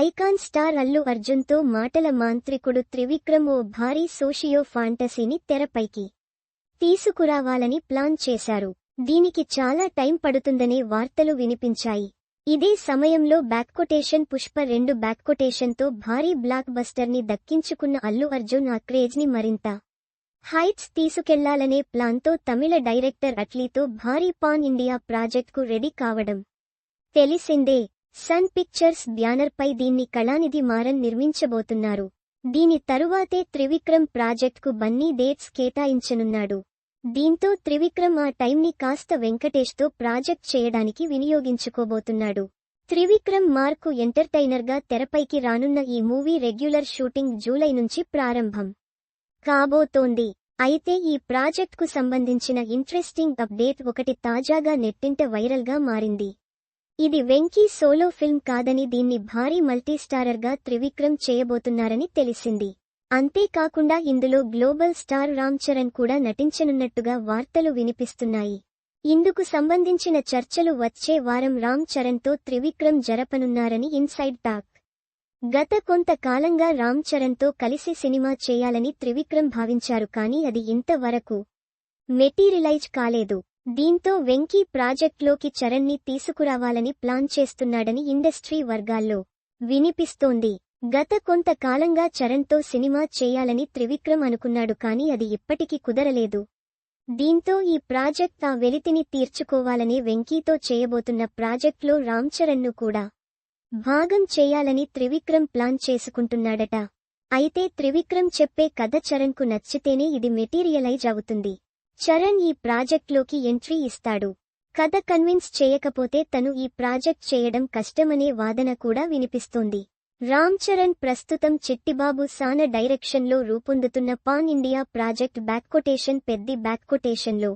Icon star Allu అర్జున్తో మాటల మాంత్రికుడు త్రివిక్రమ్ ఓ భారీ సోషియో ఫాంటసీని తెరపైకి తీసుకురావాలని ప్లాన్ చేశారు. దీనికి చాలా టైం పడుతుందనే వార్తలు వినిపించాయి. ఇదే సమయంలో పుష్ప 2 తో భారీ బ్లాక్ బస్టర్ని దక్కించుకున్న అల్లు అర్జున్ ఆ క్రేజ్ని మరింత హైట్స్ తీసుకెళ్లాలనే ప్లాన్తో తమిళ డైరెక్టర్ అట్లీతో భారీ పాన్ ఇండియా ప్రాజెక్ట్కు రెడీ కావడం తెలిసిందే. సన్ పిక్చర్స్ బ్యానర్పై దీన్ని కళానిధి మారన్ నిర్మించబోతున్నారు. దీని తరువాతే త్రివిక్రమ్ ప్రాజెక్ట్కు బన్నీ డేట్స్ కేటాయించనున్నాడు. దీంతో త్రివిక్రమ్ ఆ టైంని కాస్త వెంకటేష్తో ప్రాజెక్ట్ చేయడానికి వినియోగించుకోబోతున్నాడు. త్రివిక్రమ్ మార్కు ఎంటర్టైనర్గా తెరపైకి రానున్న ఈ మూవీ రెగ్యులర్ షూటింగ్ జూలై నుంచి ప్రారంభం కాబోతోంది. అయితే ఈ ప్రాజెక్ట్కు సంబంధించిన ఇంట్రెస్టింగ్ అప్డేట్ ఒకటి తాజాగా నెట్టింట వైరల్గా మారింది. ఇది వెంకీ సోలో ఫిల్మ్ కాదని దీన్ని భారీ మల్టీస్టారర్గా త్రివిక్రమ్ చేయబోతున్నారని తెలిసింది. అంతేకాకుండా ఇందులో గ్లోబల్ స్టార్ రామ్ చరణ్ కూడా నటించనున్నట్టుగా వార్తలు వినిపిస్తున్నాయి. ఇందుకు సంబంధించిన చర్చలు వచ్చే వారం రామ్ చరణ్తో త్రివిక్రమ్ జరపనున్నారని ఇన్సైడ్ టాక్. గత కొంతకాలంగా రామ్ చరణ్తో కలిసి సినిమా చేయాలని త్రివిక్రమ్ భావించారు, కానీ అది ఇంతవరకు మెటీరియలైజ్ కాలేదు. దీంతో వెంకీ ప్రాజెక్ట్లోకి చరణ్ని తీసుకురావాలని ప్లాన్ చేస్తున్నాడని ఇండస్ట్రీ వర్గాల్లో వినిపిస్తోంది. గత కొంతకాలంగా చరణ్తో సినిమా చేయాలని త్రివిక్రమ్ అనుకున్నాడు, కానీ అది ఇప్పటికీ కుదరలేదు. దీంతో ఈ ప్రాజెక్ట్ ఆ వెలితిని తీర్చుకోవాలని వెంకీతో చేయబోతున్న ప్రాజెక్ట్లో రామ్ చరణ్ను కూడా భాగం చేయాలని త్రివిక్రమ్ ప్లాన్ చేసుకుంటున్నాడట. అయితే త్రివిక్రమ్ చెప్పే కథ చరణ్కు నచ్చితేనే ఇది మెటీరియలైజ్ అవుతుంది. చరణ్ ఈ ప్రాజెక్ట్లోకి ఎంట్రీ ఇస్తాడు. కథ కన్విన్స్ చేయకపోతే తను ఈ ప్రాజెక్ట్ చేయడం కష్టమనే వాదన కూడా వినిపిస్తోంది. రామ్ చరణ్ ప్రస్తుతం చిట్టిబాబు సాన డైరెక్షన్లో రూపొందుతున్న పాన్ ఇండియా ప్రాజెక్ట్ పెద్ది లో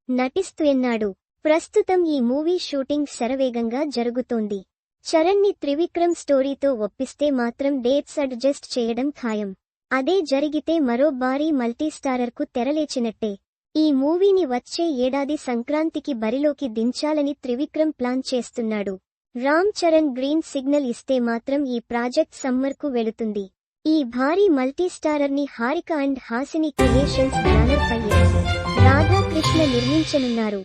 నటిస్తున్నాడు. ప్రస్తుతం ఈ మూవీ షూటింగ్ శరవేగంగా జరుగుతోంది. చరణ్ని త్రివిక్రమ్ స్టోరీతో ఒప్పిస్తే మాత్రం డేట్స్ అడ్జస్ట్ చేయడం ఖాయం. అదే జరిగితే మరో భారీ మల్టీస్టారర్కు తెరలేచినట్టే. ఈ మూవీని వచ్చే ఏడాది సంక్రాంతికి బరిలోకి దించాలని త్రివిక్రమ్ ప్లాన్ చేస్తున్నాడు. రామ్ చరణ్ గ్రీన్ సిగ్నల్ ఇస్తే మాత్రం ఈ ప్రాజెక్ట్ సమ్మర్కు వెళుతుంది. ఈ భారీ మల్టీస్టారర్ని హారిక అండ్ హాసిని క్రియేషన్స్ బ్యానర్పై రాధాకృష్ణ నిర్మించనున్నారు.